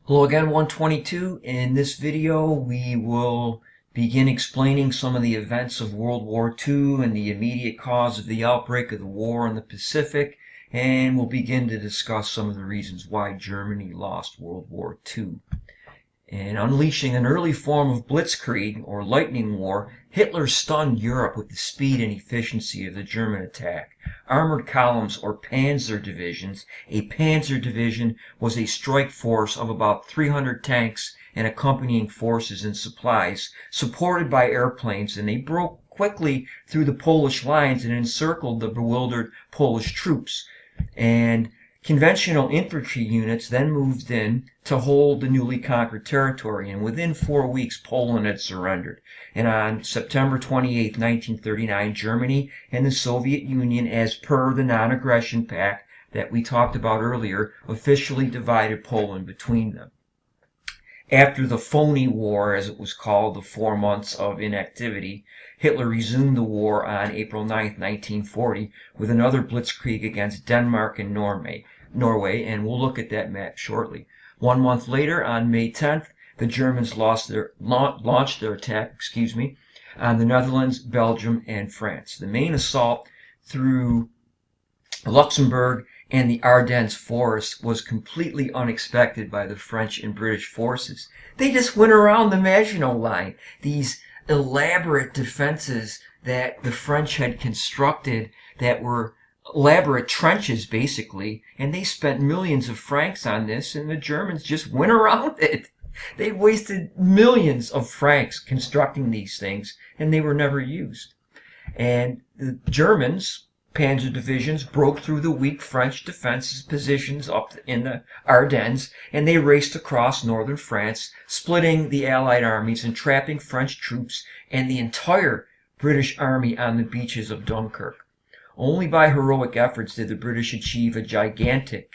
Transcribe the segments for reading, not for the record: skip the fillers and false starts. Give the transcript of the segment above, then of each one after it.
Hello again, 122. In this video, we will begin explaining some of the events of World War II and the immediate cause of the outbreak of the war in the Pacific, and we'll begin to discuss some of the reasons why Germany lost World War II. And unleashing an early form of blitzkrieg, or lightning war, Hitler stunned Europe with the speed and efficiency of the German attack. Armored columns or panzer divisions. A panzer division was a strike force of about 300 tanks and accompanying forces and supplies, supported by airplanes, and they broke quickly through the Polish lines and encircled the bewildered Polish troops. And conventional infantry units then moved in to hold the newly conquered territory, and within 4 weeks Poland had surrendered. And on September 28, 1939, Germany and the Soviet Union, as per the non-aggression pact that we talked about earlier, officially divided Poland between them. After the phony war, as it was called, the 4 months of inactivity, Hitler resumed the war on April 9, 1940, with another blitzkrieg against Denmark and Norway, and we'll look at that map shortly. 1 month later, on May 10th, the Germans launched their attack on the Netherlands, Belgium, and France. The main assault through Luxembourg and the Ardennes forest was completely unexpected by the French and British forces. They just went around the Maginot Line, these elaborate defenses that the French had constructed that were elaborate trenches, basically, and they spent millions of francs on this, and the Germans just went around it. They wasted millions of francs constructing these things, and they were never used. And the Germans, panzer divisions, broke through the weak French defenses positions up in the Ardennes, and they raced across northern France, splitting the Allied armies and trapping French troops and the entire British army on the beaches of Dunkirk. Only by heroic efforts did the British achieve a gigantic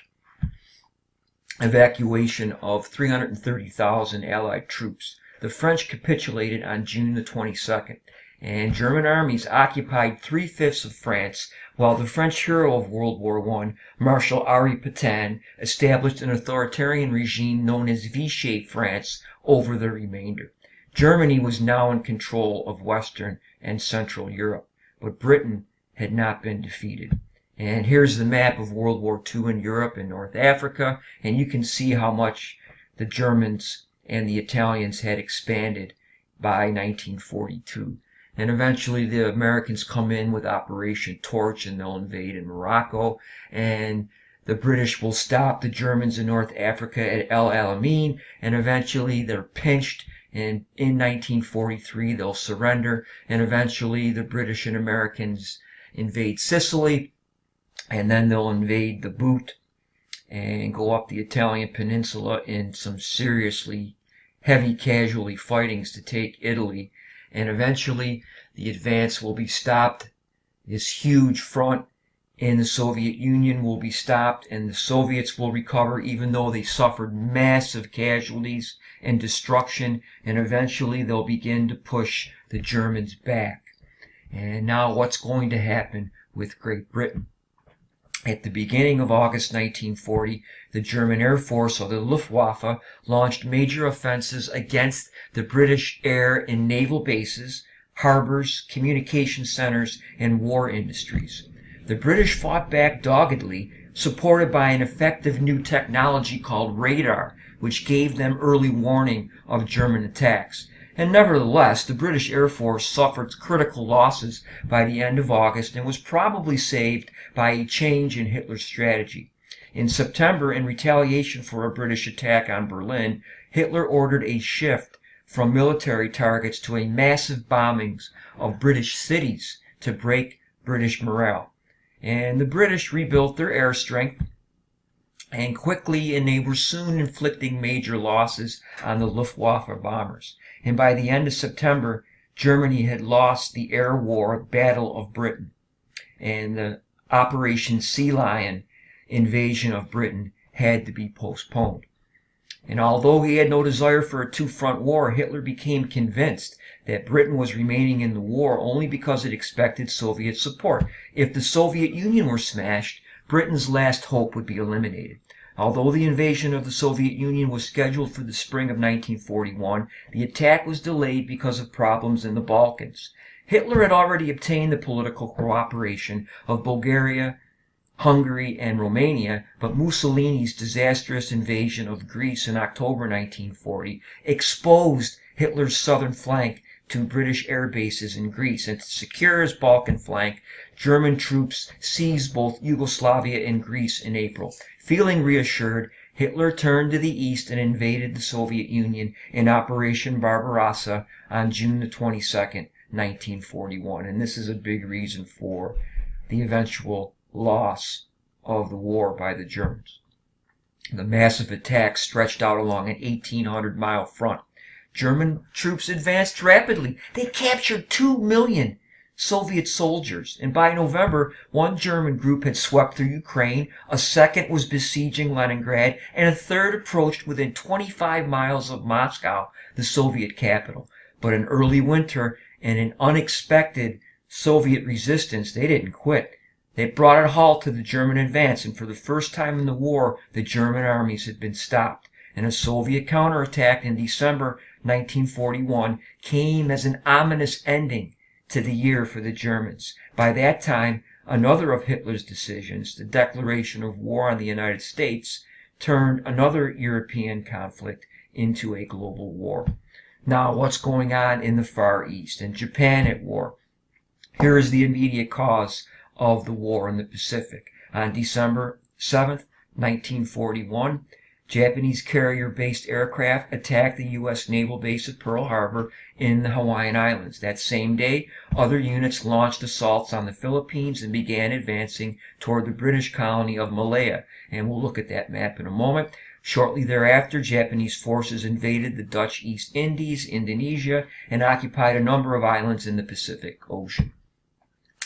evacuation of 330,000 Allied troops. The French capitulated on June the 22nd, and German armies occupied 3/5 of France, while the French hero of World War I, Marshal Henri Pétain, established an authoritarian regime known as Vichy France over the remainder. Germany was now in control of Western and Central Europe, but Britain had not been defeated. And here's the map of World War II in Europe and North Africa, and you can see how much the Germans and the Italians had expanded by 1942. And eventually the Americans come in with Operation Torch, and they'll invade in Morocco, and the British will stop the Germans in North Africa at El Alamein, and eventually they're pinched, and in 1943 they'll surrender, and eventually the British and Americans invade Sicily, and then they'll invade the Boot and go up the Italian peninsula in some seriously heavy casualty fightings to take Italy, and eventually the advance will be stopped. This huge front in the Soviet Union will be stopped, and the Soviets will recover, even though they suffered massive casualties and destruction, and eventually they'll begin to push the Germans back. And now what's going to happen with Great Britain? At the beginning of August 1940, the German Air Force, or the Luftwaffe, launched major offensives against the British air and naval bases, harbors, communication centers, and war industries. The British fought back doggedly, supported by an effective new technology called radar, which gave them early warning of German attacks. And nevertheless, the British Air Force suffered critical losses by the end of August and was probably saved by a change in Hitler's strategy. In September, in retaliation for a British attack on Berlin, Hitler ordered a shift from military targets to a massive bombings of British cities to break British morale. And the British rebuilt their air strength and quickly, and they were soon inflicting major losses on the Luftwaffe bombers. And by the end of September, Germany had lost the air war Battle of Britain, and the Operation Sea Lion invasion of Britain had to be postponed. And although he had no desire for a two-front war, Hitler became convinced that Britain was remaining in the war only because it expected Soviet support. If the Soviet Union were smashed, Britain's last hope would be eliminated. Although the invasion of the Soviet Union was scheduled for the spring of 1941, the attack was delayed because of problems in the Balkans. Hitler had already obtained the political cooperation of Bulgaria, Hungary, and Romania, but Mussolini's disastrous invasion of Greece in October 1940 exposed Hitler's southern flank to British air bases in Greece, and to secure his Balkan flank, German troops seized both Yugoslavia and Greece in April. Feeling reassured, Hitler turned to the east and invaded the Soviet Union in Operation Barbarossa on June the 22nd, 1941. And this is a big reason for the eventual loss of the war by the Germans. The massive attack stretched out along an 1,800-mile front. German troops advanced rapidly. They captured 2 million Soviet soldiers, and by November, one German group had swept through Ukraine, a second was besieging Leningrad, and a third approached within 25 miles of Moscow, the Soviet capital. But in early winter and an unexpected Soviet resistance, they didn't quit. They brought a halt to the German advance, and for the first time in the war, the German armies had been stopped. And a Soviet counterattack in December 1941 came as an ominous ending to the year for the Germans. By that time, another of Hitler's decisions, the declaration of war on the United States, turned another European conflict into a global war. Now, what's going on in the Far East? And Japan at war. Here is the immediate cause of the war in the Pacific. On December 7th, 1941, Japanese carrier-based aircraft attacked the U.S. naval base at Pearl Harbor in the Hawaiian Islands. That same day, other units launched assaults on the Philippines and began advancing toward the British colony of Malaya. And we'll look at that map in a moment. Shortly thereafter, Japanese forces invaded the Dutch East Indies, Indonesia, and occupied a number of islands in the Pacific Ocean.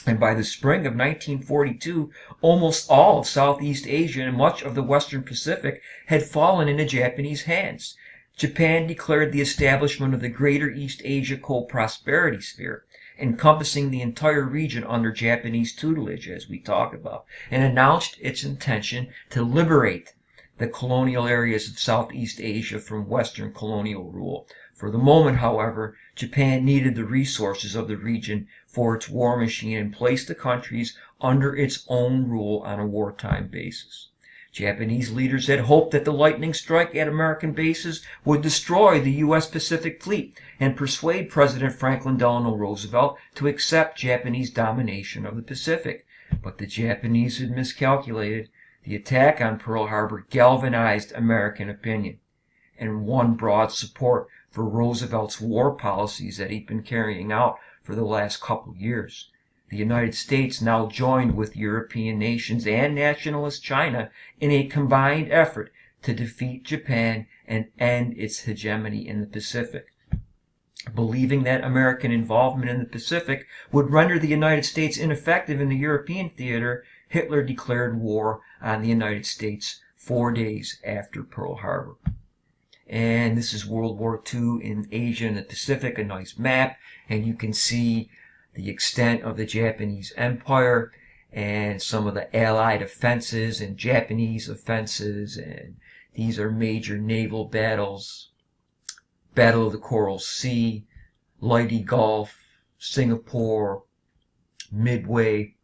And by the spring of 1942, almost all of Southeast Asia and much of the Western Pacific had fallen into Japanese hands. Japan declared the establishment of the Greater East Asia Co-Prosperity Sphere, encompassing the entire region under Japanese tutelage, as we talk about, and announced its intention to liberate the colonial areas of Southeast Asia from Western colonial rule. For the moment, however, Japan needed the resources of the region for its war machine and placed the countries under its own rule on a wartime basis. Japanese leaders had hoped that the lightning strike at American bases would destroy the U.S. Pacific Fleet and persuade President Franklin Delano Roosevelt to accept Japanese domination of the Pacific. But the Japanese had miscalculated. The attack on Pearl Harbor galvanized American opinion and won broad support for Roosevelt's war policies that he'd been carrying out for the last couple years. The United States now joined with European nations and nationalist China in a combined effort to defeat Japan and end its hegemony in the Pacific. Believing that American involvement in the Pacific would render the United States ineffective in the European theater, Hitler declared war on the United States 4 days after Pearl Harbor. And this is World War II in Asia and the Pacific, a nice map, and you can see the extent of the Japanese Empire and some of the Allied offenses and Japanese offenses, and these are major naval battles. Battle of the Coral Sea, Leyte Gulf, Singapore, Midway,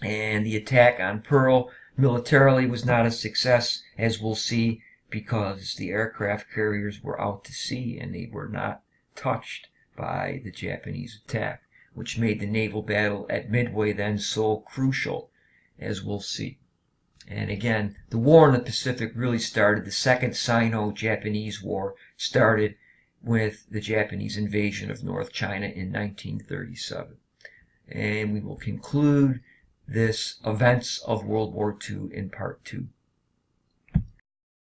and the attack on Pearl militarily was not a success, as we'll see, because the aircraft carriers were out to sea and they were not touched by the Japanese attack, which made the naval battle at Midway then so crucial, as we'll see. And again, the war in the Pacific really started, the Second Sino-Japanese War started with the Japanese invasion of North China in 1937. And we will conclude this events of World War II in part 2.